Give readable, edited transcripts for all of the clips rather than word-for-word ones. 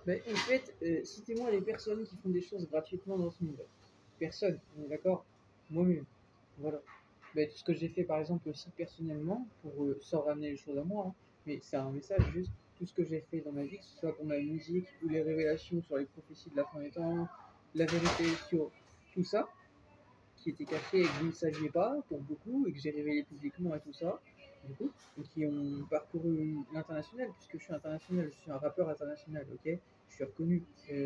Ben, en fait, citez-moi les personnes qui font des choses gratuitement dans ce monde. Personne, on est d'accord? Moi-même. Voilà. Ben, tout ce que j'ai fait, par exemple, aussi personnellement, pour, sans ramener les choses à moi, hein, mais c'est un message juste, tout ce que j'ai fait dans ma vie, que ce soit pour ma musique, ou les révélations sur les prophéties de la fin des temps, la vérité sur tout ça, qui était caché et que vous ne saviez pas pour beaucoup et que j'ai révélé publiquement et tout ça, du coup, et qui ont parcouru l'international, puisque je suis international, je suis un rappeur international, ok? Je suis reconnu.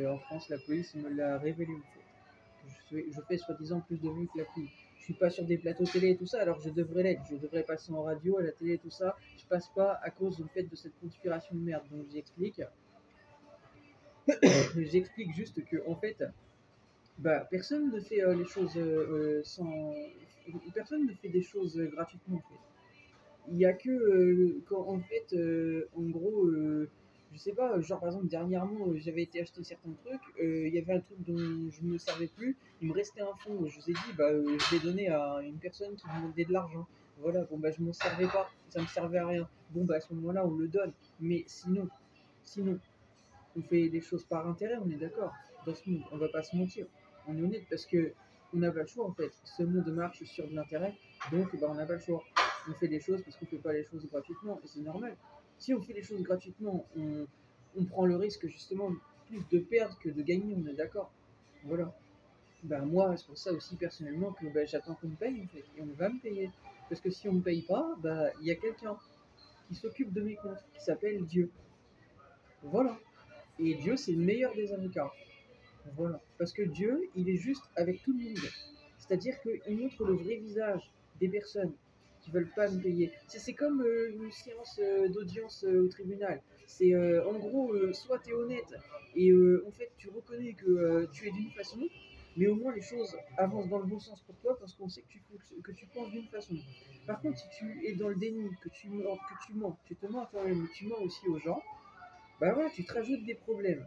En France, la police me l'a révélé en fait. Je fais soi-disant plus de vues que la pluie. Je suis pas sur des plateaux télé et tout ça, alors je devrais l'être. Je devrais passer en radio, à la télé et tout ça. Je passe pas à cause du fait de cette conspiration de merde. Donc j'explique. J'explique juste que en fait, bah, personne ne fait les choses sans. Personne ne fait des choses gratuitement en fait. Il y a que quand en fait, en gros, je sais pas, genre par exemple dernièrement, j'avais été acheter certains trucs, il y avait un truc dont je ne me servais plus, il me restait un fond, je vous ai dit, bah je l'ai donné à une personne qui me demandait de l'argent. Voilà, bon bah je m'en servais pas, ça me servait à rien. Bon bah à ce moment-là on le donne, mais sinon, on fait des choses par intérêt, on est d'accord. Dans ce monde, on va pas se mentir. On est honnête parce que on n'a pas le choix en fait. Ce monde marche sur de l'intérêt, donc bah, on n'a pas le choix. On fait des choses parce qu'on fait pas les choses gratuitement et c'est normal. Si on fait les choses gratuitement, on prend le risque justement plus de perdre que de gagner, on est d'accord. Voilà. Ben moi, c'est pour ça aussi personnellement que ben, j'attends qu'on me paye en fait et on va me payer. Parce que si on me paye pas, ben, il y a quelqu'un qui s'occupe de mes comptes, qui s'appelle Dieu. Voilà. Et Dieu, c'est le meilleur des avocats. Voilà. Parce que Dieu, il est juste avec tout le monde. C'est-à-dire qu'il montre le vrai visage des personnes qui veulent pas me payer. C'est comme une séance d'audience au tribunal. C'est en gros, soit tu es honnête et en fait tu reconnais que tu es d'une façon, mais au moins les choses avancent dans le bon sens pour toi parce qu'on sait que tu penses d'une façon. Par contre, si tu es dans le déni, tu te mens à toi-même, tu mens aussi aux gens, bah voilà, tu te rajoutes des problèmes.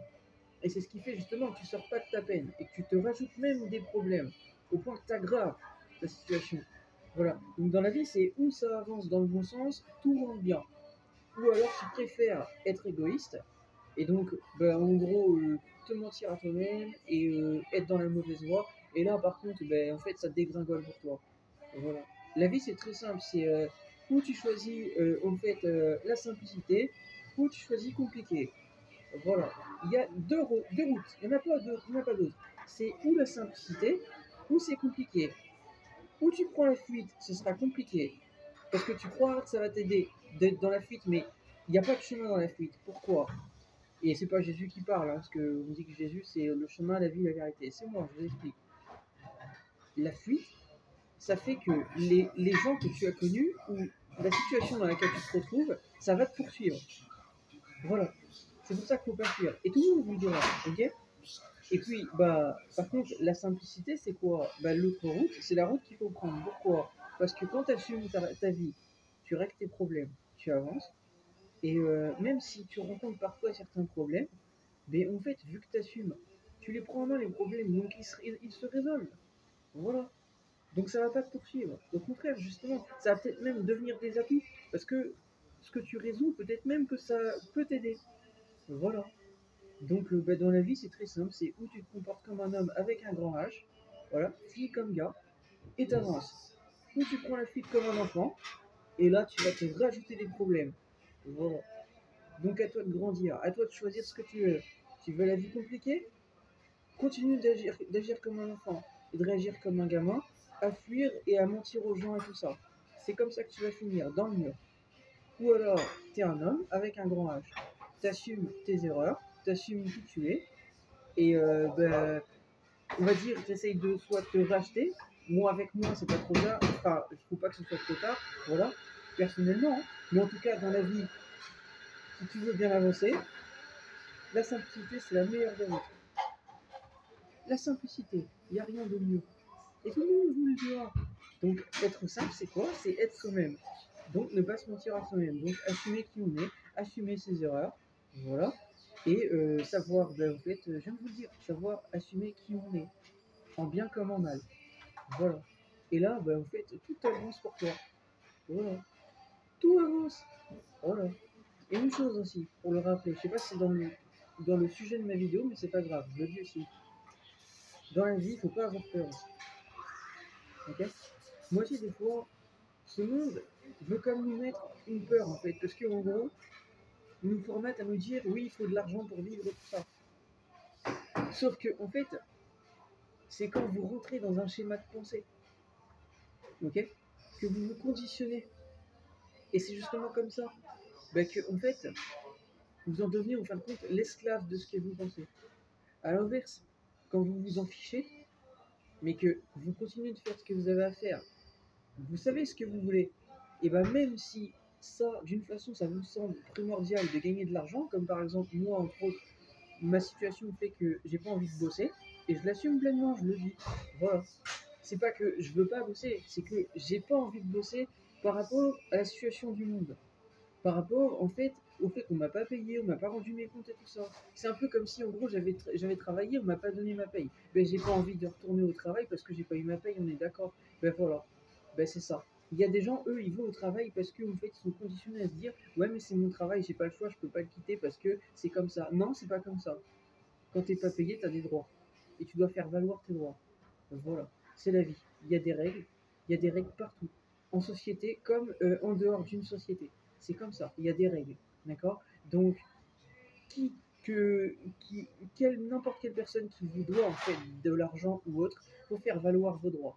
Et c'est ce qui fait justement que tu sors pas de ta peine et que tu te rajoutes même des problèmes au point que tu aggraves ta situation. Voilà. Donc dans la vie, c'est où ça avance dans le bon sens, tout rentre bien. Ou alors tu préfères être égoïste et donc bah, en gros te mentir à toi-même et être dans la mauvaise voie. Et là par contre, bah, en fait, ça dégringole pour toi. Voilà. La vie c'est très simple, c'est où tu choisis en fait la simplicité, ou tu choisis compliqué. Voilà. Il y a deux routes. Il n'y en a pas d'autres. Il n'y en a pas d'autres. C'est ou la simplicité, ou c'est compliqué. Ou tu prends la fuite, ce sera compliqué. Parce que tu crois que ça va t'aider d'être dans la fuite, mais il n'y a pas de chemin dans la fuite. Pourquoi? Et c'est pas Jésus qui parle, hein, parce que vous dit que Jésus c'est le chemin, la vie, la vérité. C'est moi, je vous explique. La fuite, ça fait que les gens que tu as connus, ou la situation dans laquelle tu te retrouves, ça va te poursuivre. Voilà. C'est pour ça qu'il ne faut pas fuir. Et tout le monde vous le dira, ok? Et puis, bah, par contre, la simplicité, c'est quoi? Bah, l'autre route, c'est la route qu'il faut prendre. Pourquoi? Parce que quand tu assumes ta vie, tu règles tes problèmes, tu avances. Et même si tu rencontres parfois certains problèmes, mais en fait, vu que tu assumes, tu les prends en main les problèmes, donc ils se résolvent. Voilà. Donc ça va pas te poursuivre. Au contraire, justement, ça va peut-être même devenir des atouts. Parce que ce que tu résous, peut-être même que ça peut t'aider. Voilà. Donc bah, dans la vie, c'est très simple, c'est où tu te comportes comme un homme avec un grand H, voilà, fille comme gars, et t'avances. Ou tu prends la fuite comme un enfant, et là tu vas te rajouter des problèmes. Voilà. Donc à toi de grandir, à toi de choisir ce que tu veux. Tu veux la vie compliquée? Continue d'agir comme un enfant et de réagir comme un gamin, à fuir et à mentir aux gens et tout ça. C'est comme ça que tu vas finir, dans le mur. Ou alors, t'es un homme avec un grand H. T'assumes tes erreurs, t'assumes qui tu es, et ben, on va dire, j'essaye de soit te racheter. Moi, avec moi, c'est pas trop tard. Enfin, il faut pas que ce soit trop tard. Voilà. Personnellement. Hein. Mais en tout cas, dans la vie, si tu veux bien avancer, la simplicité, c'est la meilleure des routes. La simplicité. Il n'y a rien de mieux. Et tout le monde vous le dira. Donc, être simple, c'est quoi? C'est être soi-même. Donc, ne pas se mentir à soi-même. Donc, assumer qui on est, assumer ses erreurs. Voilà. Et savoir, ben, en fait, je viens de vous le dire, savoir assumer qui on est, en bien comme en mal. Voilà. Et là, bah, en fait, tout avance pour toi. Voilà. Tout avance. Voilà. Et une chose aussi, pour le rappeler, je sais pas si c'est dans le dans le sujet de ma vidéo, mais c'est pas grave, je le dis aussi. Dans la vie, il faut pas avoir peur aussi. Ok? Moi aussi, des fois, ce monde veut comme nous mettre une peur en fait, parce qu'en gros, il nous formate à nous dire oui, il faut de l'argent pour vivre tout ça. Sauf que en fait, c'est quand vous rentrez dans un schéma de pensée, ok, que vous vous conditionnez. Et c'est justement comme ça bah, que en fait, vous en devenez en fin de compte l'esclave de ce que vous pensez. À l'inverse, quand vous vous en fichez, mais que vous continuez de faire ce que vous avez à faire, vous savez ce que vous voulez, et bien même si ça, d'une façon, ça vous semble primordial de gagner de l'argent, comme par exemple moi, entre autres, ma situation fait que j'ai pas envie de bosser, et je l'assume pleinement, je le dis. Voilà. C'est pas que je veux pas bosser, c'est que j'ai pas envie de bosser par rapport à la situation du monde. Par rapport, en fait, au fait qu'on m'a pas payé, on m'a pas rendu mes comptes et tout ça. C'est un peu comme si, en gros, j'avais travaillé, on m'a pas donné ma paye. Ben, j'ai pas envie de retourner au travail parce que j'ai pas eu ma paye, on est d'accord. Ben voilà. Ben c'est ça. Il y a des gens, eux, ils vont au travail parce qu'en fait, ils sont conditionnés à se dire, ouais, mais c'est mon travail, j'ai pas le choix, je peux pas le quitter parce que c'est comme ça. Non, c'est pas comme ça. Quand t'es pas payé, t'as des droits. Et tu dois faire valoir tes droits. Voilà. C'est la vie. Il y a des règles. Il y a des règles partout. En société comme en dehors d'une société. C'est comme ça. Il y a des règles. D'accord. Donc, qui, que, qui, n'importe quelle personne qui vous doit en fait de l'argent ou autre, faut faire valoir vos droits.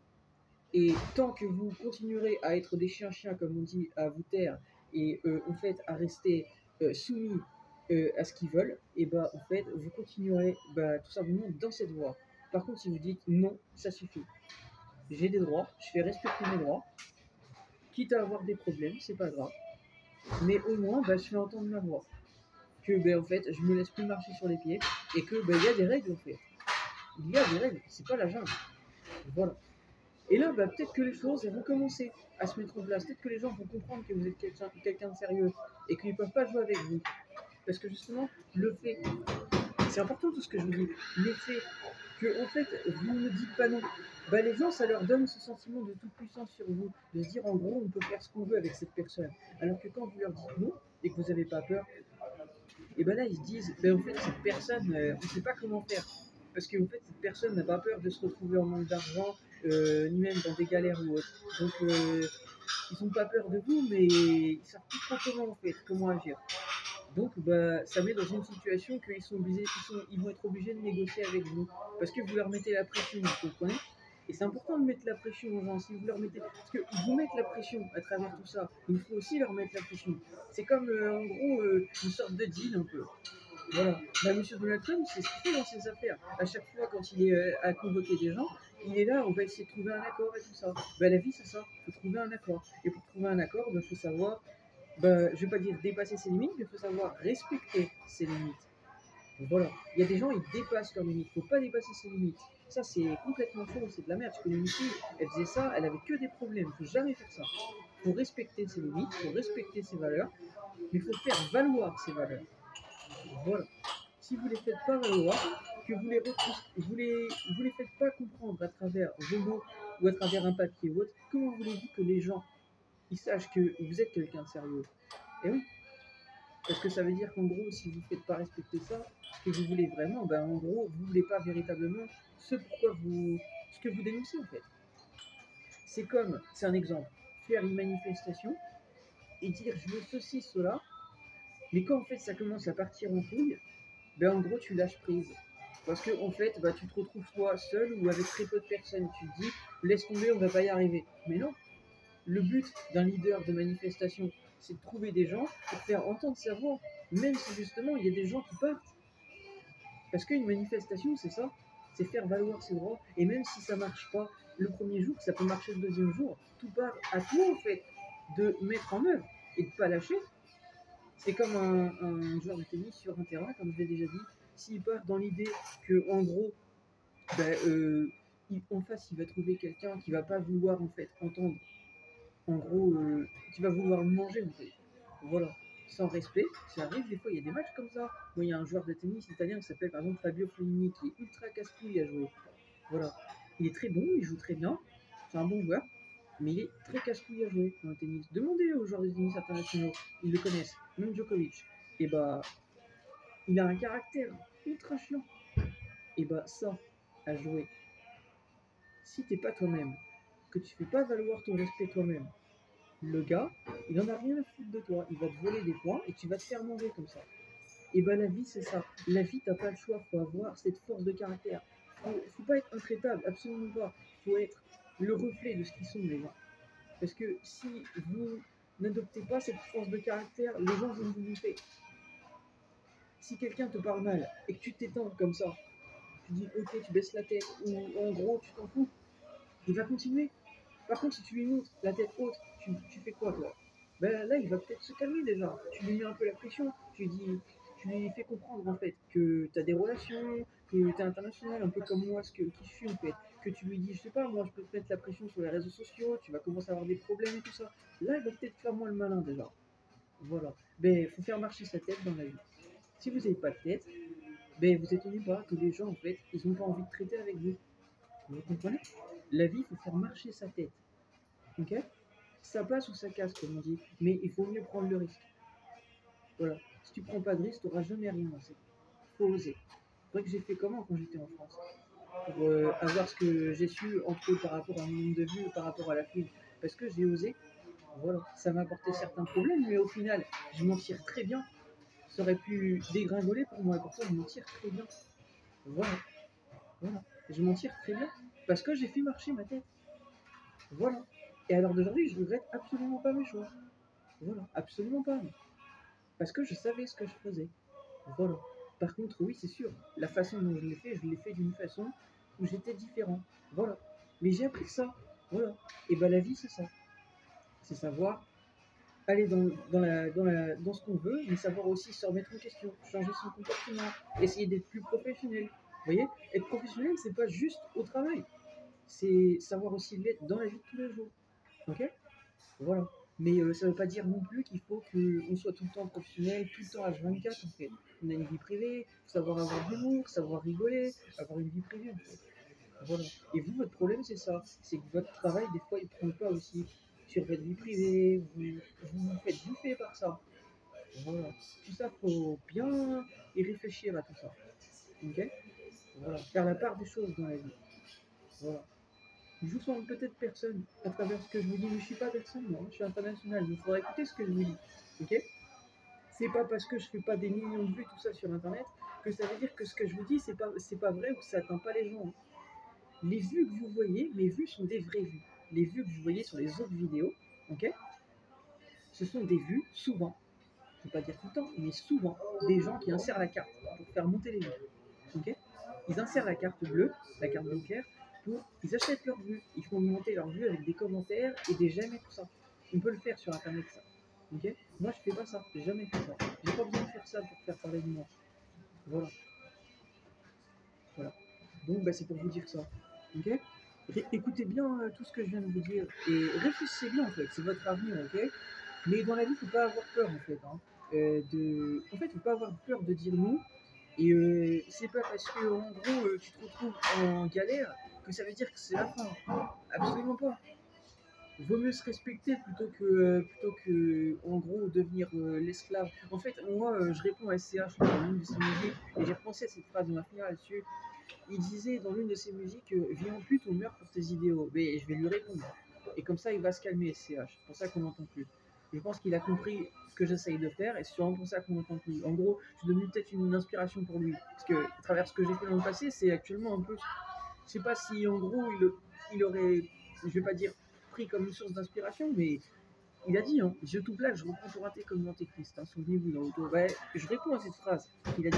Et tant que vous continuerez à être des chiens-chiens, comme on dit, à vous taire et en fait à rester soumis à ce qu'ils veulent, et bah en fait vous continuerez bah, tout simplement dans cette voie. Par contre, si vous dites non, ça suffit. J'ai des droits, je fais respecter mes droits, quitte à avoir des problèmes, c'est pas grave. Mais au moins, bah, je fais entendre ma voix. Que bah, en fait, je me laisse plus marcher sur les pieds et que bah, il y a des règles en fait. Il y a des règles, c'est pas la jungle. Voilà. Et là, bah, peut-être que les choses elles vont commencer à se mettre en place. Peut-être que les gens vont comprendre que vous êtes quelqu'un de sérieux et qu'ils ne peuvent pas jouer avec vous. Parce que justement, le fait, c'est important tout ce que je vous dis, l'effet que en fait, vous ne dites pas non. Bah, les gens, ça leur donne ce sentiment de toute puissance sur vous, de se dire en gros, on peut faire ce qu'on veut avec cette personne. Alors que quand vous leur dites non et que vous n'avez pas peur, et ben là, ils se disent, ben en fait, cette personne, on ne sait pas comment faire. Parce qu'en fait, cette personne n'a pas peur de se retrouver en manque d'argent, ni même dans des galères ou autre. Donc, ils n'ont pas peur de vous, mais ils savent plus trop comment, en fait, comment agir. Donc, bah, ça met dans une situation qu'ils sont obligés, ils vont être obligés de négocier avec vous. Parce que vous leur mettez la pression, vous comprenez. Et c'est important de mettre la pression aux gens. Si vous leur mettez, parce qu'ils vous mettent la pression à travers tout ça, il faut aussi leur mettre la pression. C'est comme, en gros, une sorte de deal un peu. Voilà. Bah, Monsieur Donald Trump, c'est ce qu'il fait dans ses affaires. À chaque fois, quand il est à convoquer des gens, il est là, on va essayer de trouver un accord et tout ça. Bah, la vie, c'est ça. Il faut trouver un accord. Et pour trouver un accord, il faut savoir, bah, je vais pas dire dépasser ses limites, mais il faut savoir respecter ses limites. Donc, voilà. Il y a des gens, ils dépassent leurs limites. Il ne faut pas dépasser ses limites. Ça, c'est complètement faux, c'est de la merde. Je connais une fille, elle faisait ça, elle avait que des problèmes. Il ne faut jamais faire ça. Il faut respecter ses limites, il faut respecter ses valeurs, mais il faut faire valoir ses valeurs. Voilà. Si vous ne les faites pas valoir, que vous les faites pas comprendre à travers vos mots ou à travers un papier ou autre, comment voulez-vous que les gens ils sachent que vous êtes quelqu'un de sérieux? Et oui, parce que ça veut dire qu'en gros, si vous ne faites pas respecter ça, ce que vous voulez vraiment, ben en gros, vous ne voulez pas véritablement ce que vous dénoncez en fait. C'est comme, c'est un exemple, faire une manifestation et dire je veux ceci, cela, mais quand en fait ça commence à partir en couille, ben en gros tu lâches prise. Parce que en fait, bah, tu te retrouves toi seul ou avec très peu de personnes. Tu te dis, laisse tomber, on va pas y arriver. Mais non, le but d'un leader de manifestation, c'est de trouver des gens pour faire entendre sa voix, même si justement il y a des gens qui partent. Parce qu'une manifestation, c'est ça, c'est faire valoir ses droits. Et même si ça marche pas le premier jour, ça peut marcher le deuxième jour. Tout part à toi en fait de mettre en œuvre et de pas lâcher. C'est comme un joueur de tennis sur un terrain, comme je l'ai déjà dit. S'il part dans l'idée que en gros, ben, en face, il va trouver quelqu'un qui va pas vouloir en fait entendre, en gros, qui va vouloir le manger en fait. Voilà, sans respect, ça arrive des fois. Il y a des matchs comme ça. Moi, il y a un joueur de tennis italien qui s'appelle par exemple Fabio Fognini, qui est ultra casse-couille à jouer. Voilà, il est très bon, il joue très bien, c'est un bon joueur, mais il est très casse-couille à jouer dans le tennis. Demandez aux joueurs de tennis internationaux, ils le connaissent, même Djokovic. Et bah, il a un caractère ultra chiant. Et bah ça, à jouer, si t'es pas toi-même, que tu fais pas valoir ton respect toi-même, le gars, il en a rien à foutre de toi. Il va te voler des points et tu vas te faire manger comme ça. Et ben la vie, c'est ça. La vie, t'as pas le choix. Faut avoir cette force de caractère. Faut pas être intraitable, absolument pas. Faut être le reflet de ce qu'ils sont, les gens. Parce que si vous n'adoptez pas cette force de caractère, les gens vont vous bouffer. Si quelqu'un te parle mal et que tu t'étends comme ça, tu dis ok, tu baisses la tête, ou en gros, tu t'en fous, il va continuer. Par contre, si tu lui montres la tête haute, tu fais quoi, toi? Ben là, il va peut-être se calmer déjà. Tu lui mets un peu la pression. Tu lui fais comprendre en fait que tu as des relations, que tu es international, un peu comme moi, qui je suis en fait. Que tu lui dis, je sais pas, moi je peux te mettre la pression sur les réseaux sociaux, tu vas commencer à avoir des problèmes et tout ça. Là, il va peut-être faire moins le malin déjà. Voilà. Ben, il faut faire marcher sa tête dans la vie. Si vous n'avez pas de tête, ben vous étonnez pas que les gens en fait, ils n'ont pas envie de traiter avec vous. Vous comprenez? La vie, il faut faire marcher sa tête. Ok? Ça passe ou ça casse, comme on dit, mais il faut mieux prendre le risque. Voilà. Si tu prends pas de risque, tu n'auras jamais rien. Il faut oser. C'est vrai que j'ai fait comment quand j'étais en France pour avoir ce que j'ai su, entre autres par rapport à mon nombre de vues, par rapport à la fille. Parce que j'ai osé. Voilà. Ça m'a apporté certains problèmes, mais au final, je m'en tire très bien. Ça aurait pu dégringoler pour moi, et pour ça, je m'en tire très bien. Voilà. Voilà. Je m'en tire très bien. Parce que j'ai fait marcher ma tête. Voilà. Et à l'heure d'aujourd'hui, je regrette absolument pas mes choix. Voilà. Absolument pas. Parce que je savais ce que je faisais. Voilà. Par contre, oui, c'est sûr, la façon dont je l'ai fait d'une façon où j'étais différent. Voilà. Mais j'ai appris ça. Voilà. Et ben la vie, c'est ça. C'est savoir aller dans ce qu'on veut, mais savoir aussi se remettre en question, changer son comportement, essayer d'être plus professionnel. Vous voyez, être professionnel, c'est pas juste au travail. C'est savoir aussi l'être dans la vie de tous les jours. Ok? Voilà. Mais ça ne veut pas dire non plus qu'il faut qu'on soit tout le temps professionnel, tout le temps H24 en fait. On a une vie privée, savoir avoir de l'humour, savoir rigoler, avoir une vie privée en fait. Voilà. Et vous, votre problème c'est ça, c'est que votre travail des fois il prend pas aussi sur votre vie privée, vous faites bouffer par ça. Voilà. Tout ça, faut bien y réfléchir à tout ça. Ok? Voilà. Faire la part des choses dans la vie. Voilà. Je vous sens peut-être personne à travers ce que je vous dis, mais je suis pas personne, moi. Je suis international, il faudra écouter ce que je vous dis. Ok? C'est pas parce que je fais pas des millions de vues, tout ça sur internet, que ça veut dire que ce que je vous dis, c'est pas vrai ou que ça atteint pas les gens. Les vues que vous voyez, mes vues sont des vraies vues. Les vues que vous voyez sur les autres vidéos, ok? Ce sont des vues, souvent, je ne vais pas dire tout le temps, mais souvent, des gens qui insèrent la carte pour faire monter les vues. Ok? Ils insèrent la carte bleue, la carte bancaire, ils achètent leurs vues, ils font monter leurs vues avec des commentaires et des j'aime et tout ça. On peut le faire sur internet ça. Ok? Moi je fais pas ça, j'ai jamais fait ça. J'ai pas besoin de faire ça pour faire parler de moi. Voilà. Voilà. Donc bah, c'est pour vous dire ça. Ok? Écoutez bien tout ce que je viens de vous dire et réfléchissez bien en fait, c'est votre avenir, ok? Mais dans la vie, faut pas avoir peur en fait. Hein. En fait, faut pas avoir peur de dire non. Et c'est pas parce que en gros tu te retrouves en galère que ça veut dire que c'est la fin. Absolument pas. Vaut mieux se respecter plutôt que en gros devenir l'esclave. En fait, moi je réponds à SCH dans l'une de ses musiques et j'ai repensé à cette phrase, on va finir là-dessus. Il disait dans l'une de ses musiques Viens en pute ou meurs pour tes idéaux. Mais je vais lui répondre. Et comme ça, il va se calmer, SCH. C'est pour ça qu'on n'entend plus. Je pense qu'il a compris ce que j'essaye de faire et c'est sûrement pour ça qu'on n'entend plus. En gros, je suis devenu peut-être une inspiration pour lui. Parce que, à travers ce que j'ai fait dans le passé, c'est actuellement un peu. Je sais pas si en gros il aurait, je vais pas dire pris comme une source d'inspiration, mais il a dit, hein, je tout plaque, je reprends pour rater comme l'antéchrist. Hein, souvenez-vous dans l'auto. Ouais, je réponds à cette phrase. Il a dit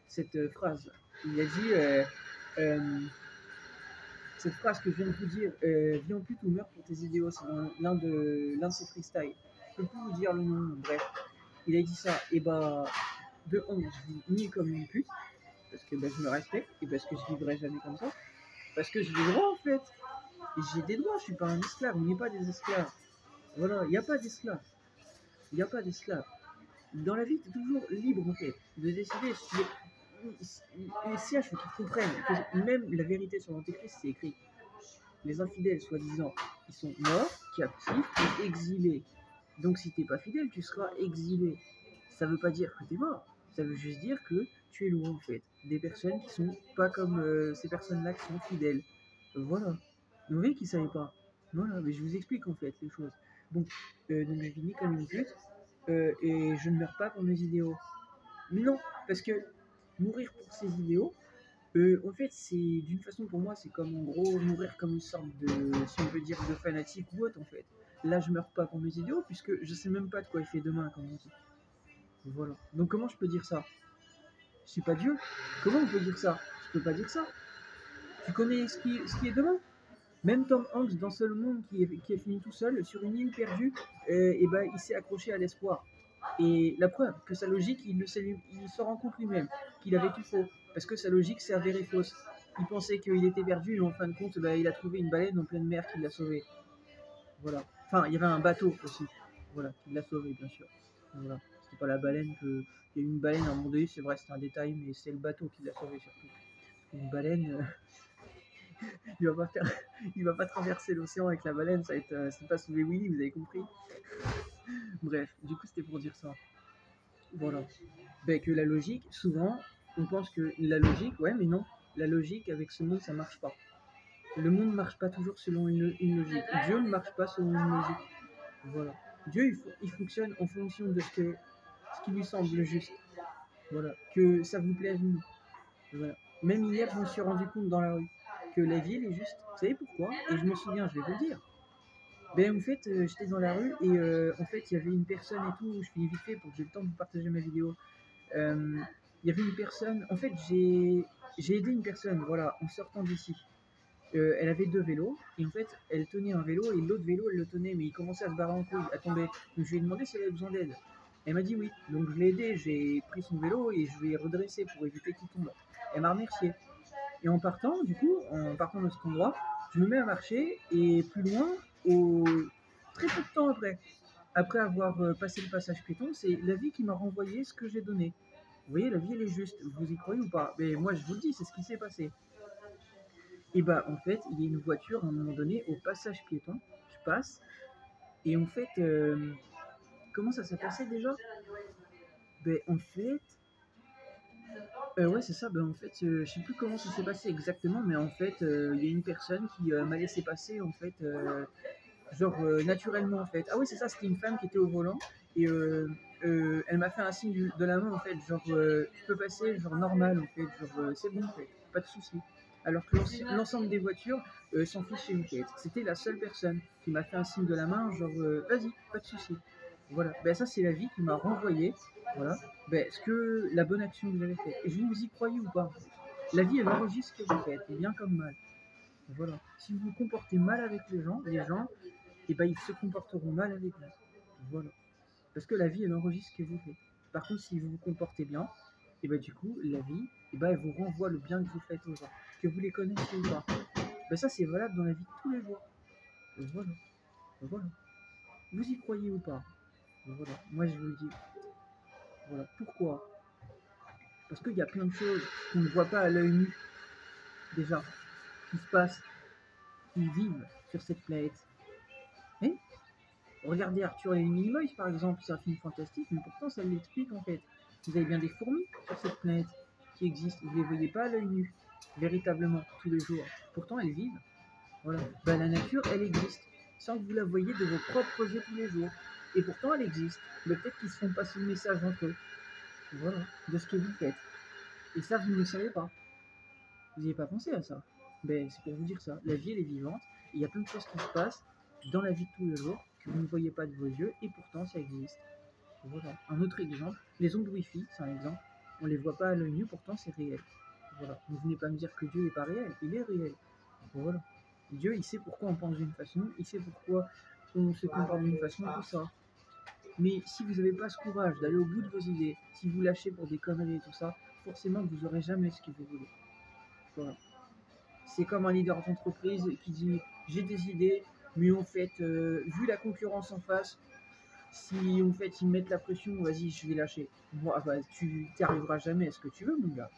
cette phrase. Il a dit cette phrase que je viens de vous dire, viens en pute ou meurs pour tes idéaux, c'est dans l'un de ses freestyles. Je peux plus vous dire le nom, bref. Il a dit ça, et bah, de 1, je vis ni comme une pute, parce que bah, je me respecte, et parce que je vivrai jamais comme ça, parce que j'ai des droits en fait. Et j'ai des droits, je suis pas un esclave, on n'est pas des esclaves. Voilà, il n'y a pas d'esclaves. Il n'y a pas d'esclaves. Dans la vie, tu es toujours libre en fait, de décider si tu les sièges, faut qu'ils comprennent que même la vérité sur l'antéchrist, c'est écrit. Les infidèles, soi-disant, ils sont morts, captifs et exilés. Donc si t'es pas fidèle, tu seras exilé. Ça veut pas dire que t'es mort. Ça veut juste dire que tu es loin en fait. Des personnes qui sont pas comme ces personnes-là qui sont fidèles. Voilà. Vous voyez qu'ils ne savaient pas. Voilà, mais je vous explique en fait les choses. Bon, donc je vis ni comme une pute et je ne meurs pas pour mes idéaux. Mais non, parce que mourir pour ses idéaux, en fait, c'est d'une façon pour moi, c'est comme en gros mourir comme une sorte de, si on peut dire, de fanatique ou autre en fait. Là, je meurs pas pour mes idéaux puisque je sais même pas de quoi il fait demain, comme on dit. Voilà. Donc comment je peux dire ça? Je suis pas Dieu. Comment on peut dire ça? Je peux pas dire ça. Tu connais ce qui est demain? Même Tom Hanks dans Seul Monde qui est fini tout seul sur une île perdue, et ben, il s'est accroché à l'espoir. Et la preuve que sa logique, il se rend compte lui-même qu'il avait tout faux. Parce que sa logique s'est avérée fausse. Il pensait qu'il était perdu et en fin de compte, bah, il a trouvé une baleine en pleine mer qui l'a sauvé. Voilà. Enfin, il y avait un bateau aussi. Voilà, qui l'a sauvé, bien sûr. Voilà. C'était pas la baleine que. Il y a eu une baleine à un moment donné, c'est vrai, c'est un détail, mais c'est le bateau qui l'a sauvé surtout. Une baleine, il va pas faire, il va pas traverser l'océan avec la baleine, ça va être, c'est pas sauver Willy, vous avez compris. Bref, du coup c'était pour dire ça. Voilà. Ben, que la logique, souvent, on pense que la logique, ouais, mais non, la logique avec ce monde ça marche pas. Le monde ne marche pas toujours selon une logique. Dieu ne marche pas selon une logique. Voilà. Dieu il fonctionne en fonction de ce qui lui semble juste. Voilà. Que ça vous plaise ou non. Voilà. Même hier, je me suis rendu compte dans la rue que la vie, elle est juste. Vous savez pourquoi? Et je m'en souviens, je vais vous le dire. Ben, en fait, j'étais dans la rue et en fait, il y avait une personne et tout. Je finis vite fait pour que j'ai le temps de vous partager ma vidéo. Il y avait une personne. En fait, j'ai aidé une personne, voilà, en sortant d'ici. Elle avait deux vélos et en fait, elle tenait un vélo et l'autre vélo, elle le tenait, mais il commençait à se barrer en couille, à tomber. Donc je lui ai demandé si elle avait besoin d'aide. Elle m'a dit oui. Donc je l'ai aidé, j'ai pris son vélo et je l'ai redressé pour éviter qu'il tombe. Elle m'a remercié. Et en partant, du coup, en partant de cet endroit, je me mets à marcher et plus loin, au très peu de temps après avoir passé le passage piéton, c'est la vie qui m'a renvoyé ce que j'ai donné. Vous voyez, la vie elle est juste. Vous y croyez ou pas? Mais moi je vous le dis, c'est ce qui s'est passé. Et bah en fait, il y a une voiture à un moment donné au passage piéton. Je passe et en fait, comment ça s'est passé déjà? Ben en fait, ouais, c'est ça. Ben, en fait, je sais plus comment ça s'est passé exactement, mais en fait, il y a une personne qui m'a laissé passer, en fait, genre naturellement, en fait. Ah oui, c'est ça, c'était une femme qui était au volant et elle m'a fait un signe de la main, en fait, genre, je peux passer, genre normal, en fait, genre, c'est bon, en fait, pas de souci. Alors que l'ensemble des voitures s'en fichaient, en fait. C'était la seule personne qui m'a fait un signe de la main, genre, vas-y, pas de souci. Voilà, ben ça c'est la vie qui m'a renvoyé, voilà, ben, ce que la bonne action que j'avais faite. Et vous y croyez ou pas? La vie elle enregistre ce que vous faites, bien comme mal. Voilà. Si vous vous comportez mal avec les gens, et ben ils se comporteront mal avec vous. Voilà. Parce que la vie elle enregistre ce que vous faites. Par contre, si vous vous comportez bien, et ben du coup, la vie, et ben elle vous renvoie le bien que vous faites aux gens, que vous les connaissez ou pas. Ben ça c'est valable dans la vie de tous les jours. Voilà. Voilà. Vous y croyez ou pas? Voilà. Moi je vous le dis. Voilà. Pourquoi? Parce qu'il y a plein de choses qu'on ne voit pas à l'œil nu, déjà, qui se passent, qui vivent sur cette planète. Hein? Regardez Arthur et les Minimoys, par exemple, c'est un film fantastique, mais pourtant ça l'explique en fait. Vous avez bien des fourmis sur cette planète qui existent, vous ne les voyez pas à l'œil nu, véritablement, tous les jours. Pourtant elles vivent. Voilà. Ben, la nature, elle existe, sans que vous la voyez de vos propres yeux tous les jours. Et pourtant elle existe. Mais peut-être qu'ils se font passer le message entre eux. Voilà, de ce que vous faites. Et ça, vous ne le savez pas. Vous n'y avez pas pensé à ça? Ben, c'est pour vous dire ça. La vie, elle est vivante. Il y a plein de choses qui se passent dans la vie de tous les jours que vous ne voyez pas de vos yeux et pourtant ça existe. Voilà. Un autre exemple, les ondes Wi-Fi, c'est un exemple. On ne les voit pas à l'œil nu, pourtant c'est réel. Voilà. Ne venez pas me dire que Dieu n'est pas réel. Il est réel. Voilà. Dieu, il sait pourquoi on pense d'une façon, il sait pourquoi on se comporte d'une façon, tout ça. Mais si vous n'avez pas ce courage d'aller au bout de vos idées, si vous lâchez pour des conneries et tout ça, forcément vous n'aurez jamais ce que vous voulez. Voilà. C'est comme un leader d'entreprise qui dit j'ai des idées, mais en fait, vu la concurrence en face, si en fait ils mettent la pression, vas-y, je vais lâcher. Bon, bah, tu n'arriveras jamais à ce que tu veux, mon gars.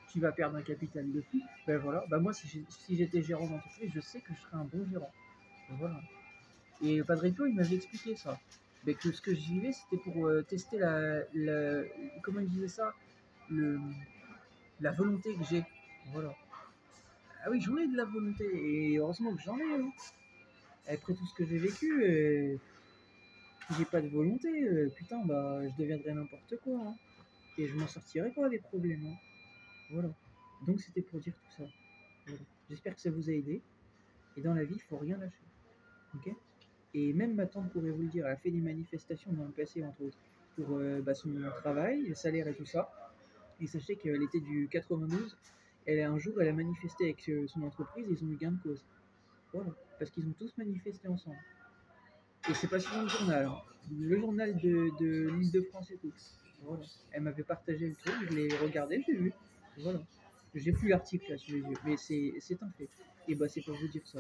Tu vas perdre un capital de fou. Ben voilà, ben moi si j'étais gérant d'entreprise, je sais que je serais un bon gérant. Ben voilà. Et le Padre Pio, il m'avait expliqué ça. Mais que ce que j'y vais, c'était pour tester comment il disait ça, le, la volonté que j'ai. Voilà. Ah oui, j'en ai de la volonté, et heureusement que j'en ai. Hein. Après tout ce que j'ai vécu, si j'ai pas de volonté, putain, bah, je deviendrais n'importe quoi. Hein. Et je m'en sortirais pas des problèmes. Hein. Voilà. Donc c'était pour dire tout ça. Voilà. J'espère que ça vous a aidé. Et dans la vie, il faut rien lâcher. Ok. Et même ma tante pourrait vous le dire, elle a fait des manifestations dans le passé, entre autres, pour bah, son travail, le salaire et tout ça. Et sachez qu'elle était du 92. Un jour, elle a manifesté avec son entreprise et ils ont eu gain de cause. Voilà. Parce qu'ils ont tous manifesté ensemble. Et c'est pas sur le journal. Hein. Le journal de l'Île-de-France et tout. Voilà. Elle m'avait partagé le truc, je l'ai regardé, j'ai vu. Voilà. J'ai plus l'article là sous les yeux, mais c'est un fait. Et bah c'est pour vous dire ça.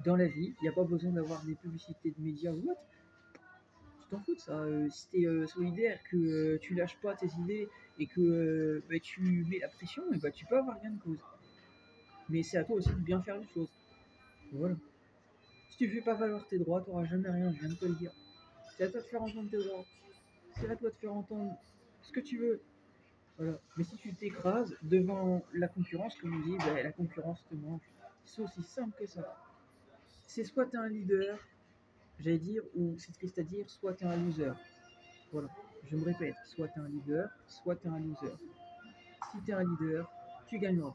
Dans la vie, il n'y a pas besoin d'avoir des publicités de médias ou autre. Tu t'en fous de ça. Si t'es solidaire, que tu lâches pas tes idées et que bah, tu mets la pression, et bah, tu peux avoir gain de cause. Mais c'est à toi aussi de bien faire les choses. Voilà. Si tu fais pas valoir tes droits, tu n'auras jamais rien, je viens de te le dire. C'est à toi de faire entendre tes droits. C'est à toi de faire entendre ce que tu veux. Voilà. Mais si tu t'écrases devant la concurrence, comme on dit, bah, la concurrence te mange. C'est aussi simple que ça. C'est soit tu es un leader, j'allais dire, ou c'est triste à dire, soit tu es un loser. Voilà. Je me répète, soit tu es un leader, soit tu es un loser. Si tu es un leader, tu gagneras.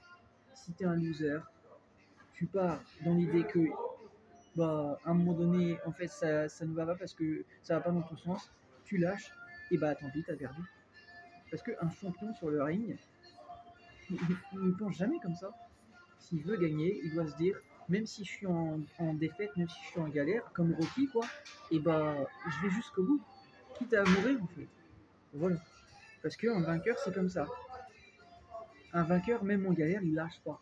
Si tu es un loser, tu pars dans l'idée que bah, à un moment donné, en fait, ça ne va pas parce que ça va pas dans ton sens, tu lâches, et bah tant pis, t'as perdu. Parce qu'un champion sur le ring, il ne pense jamais comme ça. S'il veut gagner, il doit se dire, même si je suis en défaite, même si je suis en galère, comme Rocky, quoi, et bah je vais jusqu'au bout, quitte à mourir en fait. Voilà. Parce qu'un vainqueur, c'est comme ça. Un vainqueur, même en galère, il lâche pas.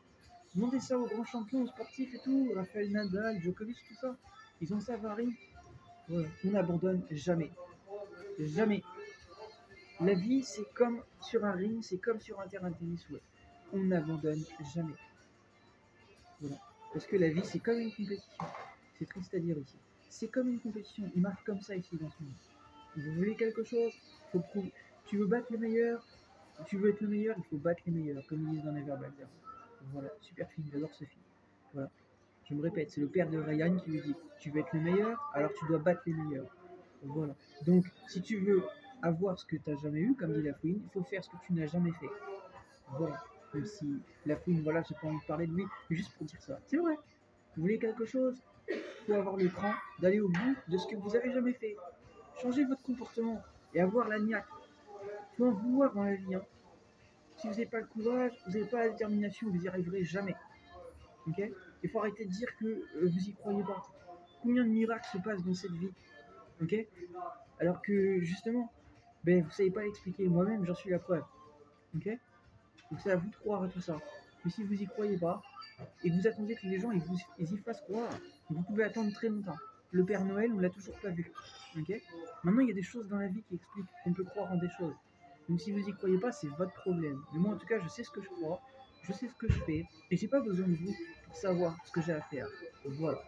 Demandez ça aux grands champions, aux sportifs et tout, Rafael Nadal, Djokovic, tout ça. Ils ont ça varie. Voilà. On n'abandonne jamais. Jamais. La vie, c'est comme sur un ring, c'est comme sur un terrain de tennis. Ouais. On n'abandonne jamais. Voilà. Parce que la vie, c'est comme une compétition. C'est triste à dire ici. C'est comme une compétition. Il marche comme ça ici dans ce monde. Vous voulez quelque chose, faut prouver. Tu veux battre le meilleur, tu veux être le meilleur, il faut battre les meilleurs, comme ils disent dans Neverbalder. Voilà, super film, j'adore ce film. Voilà. Je me répète, c'est le père de Ryan qui lui dit tu veux être le meilleur, alors tu dois battre les meilleurs. Voilà. Donc, si tu veux avoir ce que tu n'as jamais eu, comme dit la Fouine, il faut faire ce que tu n'as jamais fait. Voilà. Même si la Fouine, voilà, j'ai pas envie de parler de lui, mais juste pour dire ça. C'est vrai. Vous voulez quelque chose, il faut avoir le cran d'aller au bout de ce que vous avez jamais fait. Changez votre comportement et avoir la niaque. Il faut en vouloir dans la vie. Hein. Si vous n'avez pas le courage, vous n'avez pas la détermination, vous n'y arriverez jamais. Okay, il faut arrêter de dire que vous y croyez pas. Combien de miracles se passent dans cette vie, ok? Alors que justement, ben, vous savez pas l'expliquer. Moi-même, j'en suis la preuve, ok? Donc c'est à vous de croire à tout ça. Mais si vous y croyez pas et que vous attendez que les gens ils y fassent croire, vous pouvez attendre très longtemps. Le Père Noël, on l'a toujours pas vu, ok? Maintenant, il y a des choses dans la vie qui expliquent qu'on peut croire en des choses. Donc si vous y croyez pas, c'est votre problème. Mais moi, en tout cas, je sais ce que je crois, je sais ce que je fais, et j'ai pas besoin de vous pour savoir ce que j'ai à faire. Voilà.